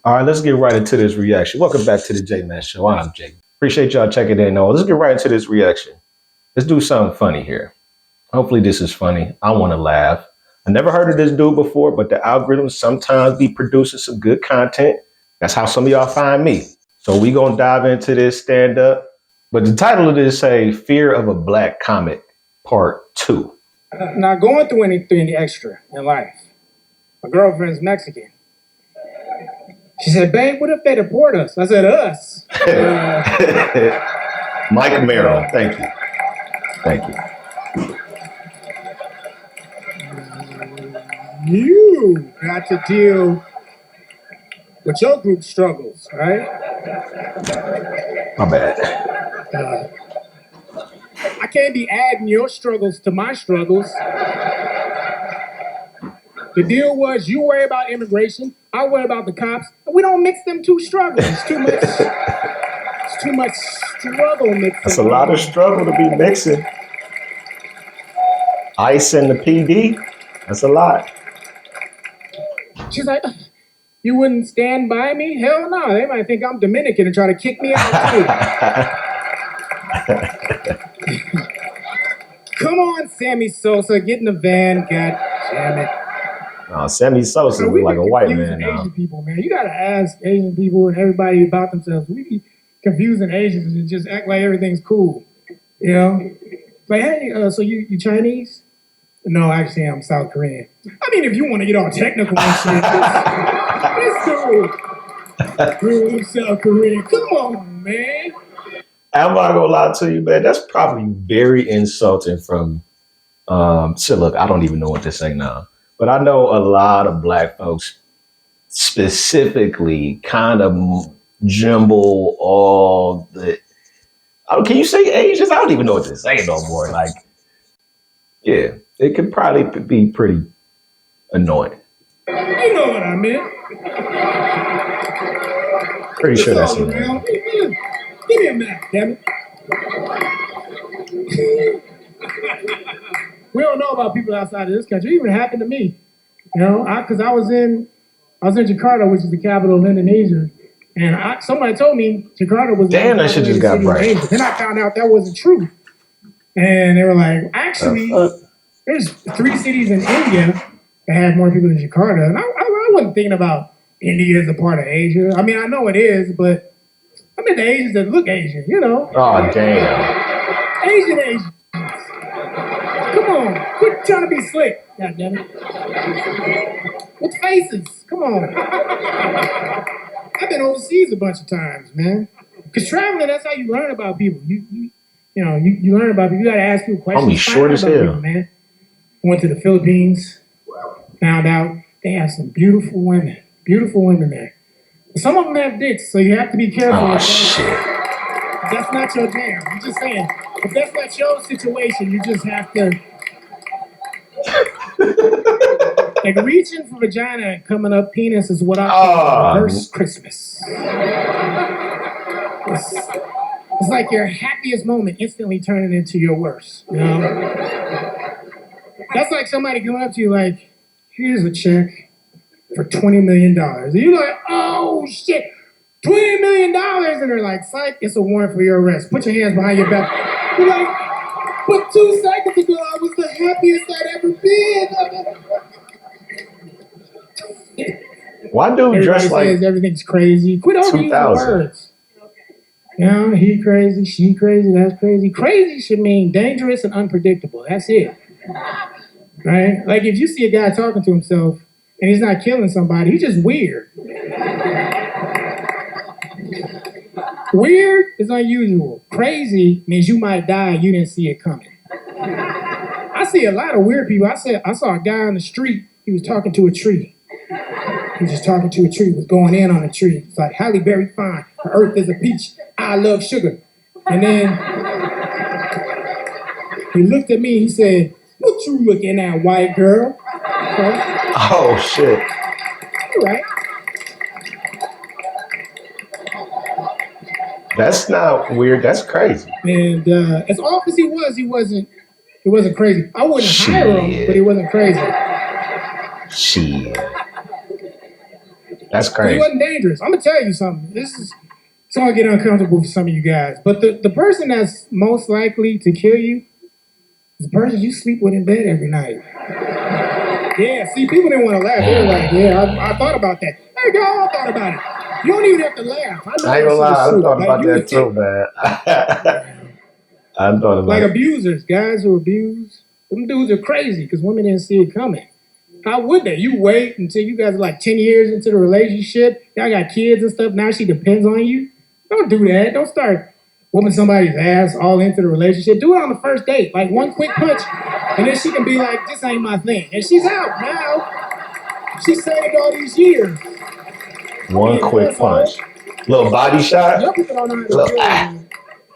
All right, let's get right into this reaction. Welcome back to the JMatt Show. I'm Jake. Appreciate y'all checking in. Let's get right into this reaction. Let's do something funny here. Hopefully this is funny. I want to laugh. I never heard of this dude before, but the algorithms sometimes be producing some good content. That's how some of y'all find me. So we gonna dive into this stand up. But the title of this say Fear of a Black Comet Part 2. Not going through anything extra in life. My girlfriend's Mexican. She said, babe, what if they deport us? I said, us. Mike Merrill, thank you. Thank you. You got to deal with your group struggles, right? My bad. I can't be adding your struggles to my struggles. The deal was you worry about immigration, I worry about the cops, and we don't mix them two struggles. It's too much. It's too much struggle mixing. That's a lot of struggle to be mixing. ICE and the PD, that's a lot. She's like, you wouldn't stand by me? Hell no. They might think I'm Dominican and try to kick me out too. Come on, Sammy Sosa, get in the van. God damn it. Sammy Sosa is like a white man now. Asian people, man. You gotta ask Asian people and everybody about themselves. We be confusing Asians and just act like everything's cool. You know? Like, hey, so you Chinese? No, actually, I'm South Korean. I mean, if you want to get all technical and shit, it's cool. South Korean. Come on, man. I'm not gonna lie to you, man. That's probably very insulting from. So look, I don't even know what to say now, but I know a lot of black folks specifically kind of jumble all the. Can you say Asians? I don't even know what to say no more. Like, yeah, it could probably be pretty annoying. You know what I meant. Pretty sure that's it. Give me a Mac, damn it. We don't know about people outside of this country. It even happened to me. You know, because I was in Jakarta, which is the capital of Indonesia, and somebody told me Jakarta was. Damn, that shit just got bright. Then I found out that wasn't true, and they were like, actually, there's 3 cities in India that have more people than Jakarta, and I wasn't thinking about India as a part of Asia. I mean, I know it is, but I mean the Asians that look Asian, you know. Oh damn. Asians. Come on, quit trying to be slick. God damn it. With faces. Come on. I've been overseas a bunch of times, man. Because traveling, that's how you learn about people. You learn about people. You got to ask people questions. I'm short as hell, people, man. Went to the Philippines. Found out they have some beautiful women. Beautiful women there. Some of them have dicks, so you have to be careful. Oh shit. That's not your jam. I'm just saying, if that's not your situation, you just have to. Like reaching for vagina and coming up penis is what I call reverse Christmas. It's like your happiest moment instantly turning into your worst. You know? That's like somebody coming up to you like, here's a check for $20 million. And you're like, oh shit. $20 million, and they're like, psych, it's a warrant for your arrest. Put your hands behind your back. You're like, but 2 seconds ago, I was the happiest I'd ever been. Why dude dress like everything's crazy? Quit overusing words. You know, he crazy, she crazy, that's crazy. Crazy should mean dangerous and unpredictable. That's it. Right? Like if you see a guy talking to himself and he's not killing somebody, he's just weird. Weird is unusual. Crazy means you might die and you didn't see it coming. I see a lot of weird people. I saw a guy on the street. He was talking to a tree. He was just talking to a tree. He was going in on a tree. It's like, Halle Berry fine. Her earth is a peach. I love sugar. And then he looked at me. He said, what you looking at, white girl? Okay. Oh, shit. All right. That's not weird. That's crazy. And as off as he wasn't crazy. I wouldn't hire him, but he wasn't crazy. Shit. That's He crazy. wasn't dangerous. I'm gonna tell you something. It's gonna get uncomfortable for some of you guys. But the person that's most likely to kill you is the person you sleep with in bed every night. Yeah, see, people didn't want to laugh. They were like, yeah, I thought about that. Hey, girl, I thought about it. You don't even have to laugh. I know I ain't that gonna shit is lie, I true. thought Like, about that too, man. I thought about like it. abusers, guys who abuse, them dudes are crazy because women didn't see it coming. How would they? You wait until you guys are like 10 years into the relationship. Y'all got kids and stuff. Now she depends on you. Don't do that. Don't start whooping somebody's ass all into the relationship. Do it on the first date. Like one quick punch. And then she can be like, this ain't my thing. And she's out now. She saved all these years. One quick punch. Little body shot. Young people don't know how to deal with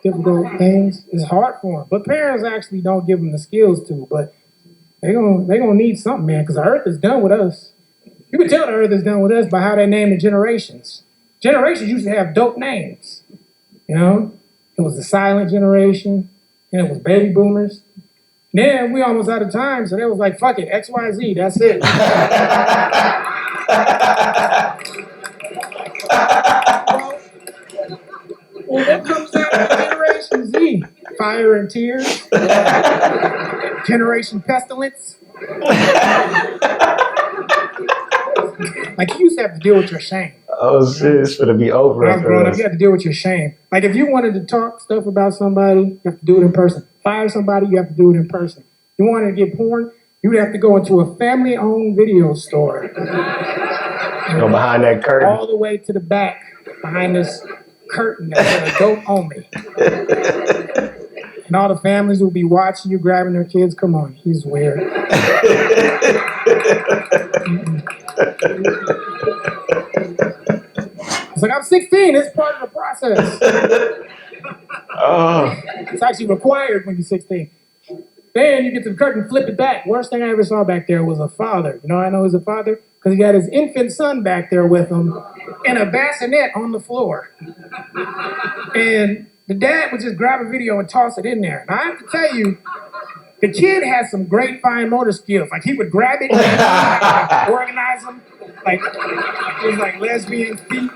difficult things. It's hard for them. But parents actually don't give them the skills to. But they gonna need something, man, because the earth is done with us. You can tell the earth is done with us by how they name the generations. Generations used to have dope names. You know? It was the silent generation, and it was baby boomers. Then we almost out of time, so they was like, fuck it, XYZ, that's it. Well, what comes after Generation Z? Fire and tears? Generation pestilence? Like, you used to have to deal with your shame. Oh shit, it's gonna be over. When I was growing up, you had to deal with your shame. Like, if you wanted to talk stuff about somebody, you have to do it in person. Fire somebody, you have to do it in person. You wanted to get porn, you would have to go into a family-owned video store. Go behind that curtain. All the way to the back, behind this curtain that said adult only. And all the families will be watching you, grabbing their kids. Come on, he's weird. It's like, I'm 16, it's part of the process. It's actually required when you're 16. Then you get to the curtain, flip it back. Worst thing I ever saw back there was a father. You know how I know he's a father? Because he had his infant son back there with him in a bassinet on the floor. And the dad would just grab a video and toss it in there. And I have to tell you, the kid has some great fine motor skills. Like, he would grab it and like, organize them. Like, it was like lesbian feet,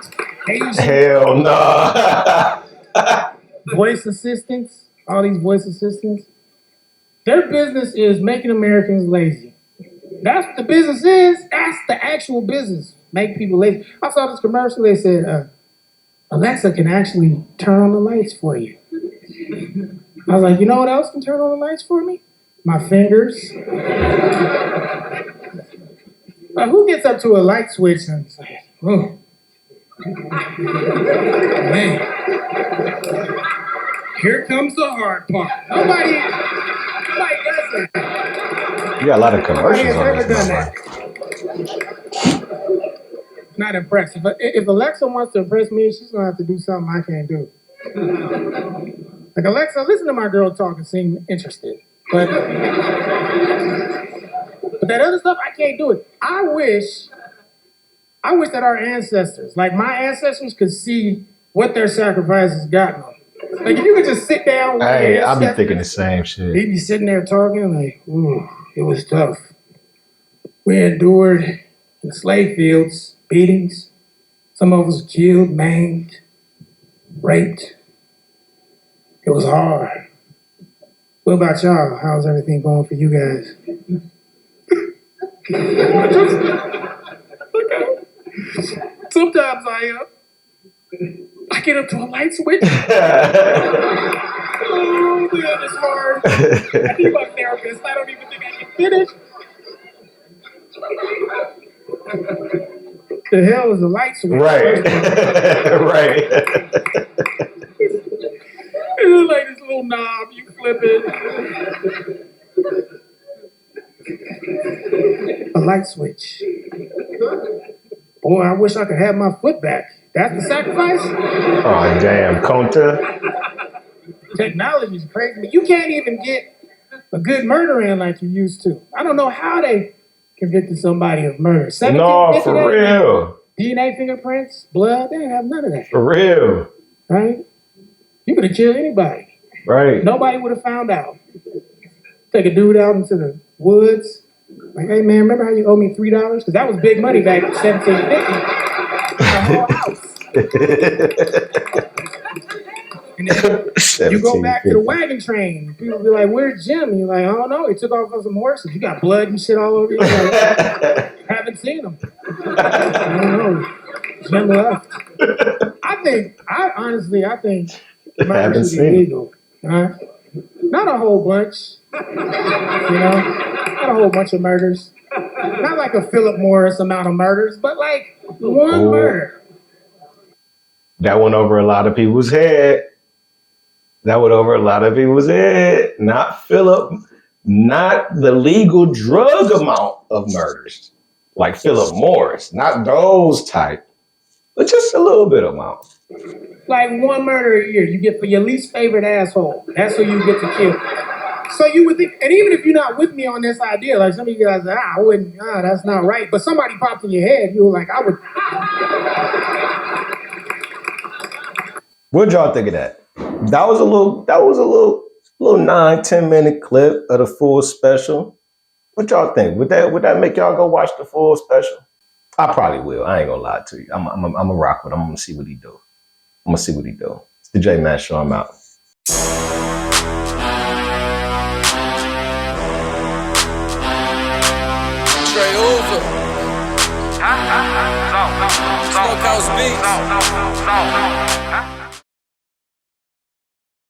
Asian. Hell no. Voice assistants, all these voice assistants. Their business is making Americans lazy. That's what the business is. That's the actual business. Make people lazy. I saw this commercial. They said, Alexa can actually turn on the lights for you. I was like, you know what else can turn on the lights for me? My fingers. Who gets up to a light switch and says, oh, man, here comes the hard part. Nobody does it. You got a lot of commercials on this. Not impressed. But if Alexa wants to impress me, she's gonna have to do something I can't do. Like, Alexa, listen to my girl talk and seem interested. But that other stuff, I can't do it. I wish that our ancestors, like my ancestors, could see what their sacrifices got them. Like, if you could just sit down with Hey, I'll be thinking the same shit. They'd be sitting there talking like, ooh, it was tough. We endured in the slave fields, beatings. Some of us killed, maimed, raped. It was hard. What about y'all? How's everything going for you guys? Sometimes I get up to a light switch. Oh man, it's hard. I need my therapist. I don't even think I can finish. The hell is a light switch? Right. Right. It's like this little knob, you flip it. A light switch. Boy, I wish I could have my foot back. That's the sacrifice? Oh, damn. Conta. Technology is crazy. You can't even get a good murder in like you used to. I don't know how they convicted somebody of murder. No, for real. DNA fingerprints, blood, they didn't have none of that. For real. Right? You could have killed anybody. Right. Nobody would have found out. Take a dude out into the woods. Like, hey man, remember how you owe me $3? Because that was big money back in 1750. whole house. And then you go back to the wagon train. People be like, "Where's Jim?" And you're like, "I don't know. He took off on some horses. You got blood and shit all over you." Like, haven't seen him. I don't know. Jim left. I honestly think murder should be legal. Right? Not a whole bunch. Not a whole bunch of murders. Not like a Philip Morris amount of murders, but like one murder. That went over a lot of people's head. Not Philip, not the legal drug amount of murders. Like Philip Morris. Not those type. But just a little bit amount. Like one murder a year you get for your least favorite asshole. That's who you get to kill. So you would think, and even if you're not with me on this idea, like some of you guys say, I wouldn't, that's not right. But somebody popped in your head, you were like, I would. What'd y'all think of that? That was a little 9-10 minute clip of the full special. What y'all think? Would that make y'all go watch the full special? I probably will. I ain't gonna lie to you. I'm a rock with him. I'm gonna see what he do. It's the JMatt Show. I'm out. Straight over. Smokehouse beats.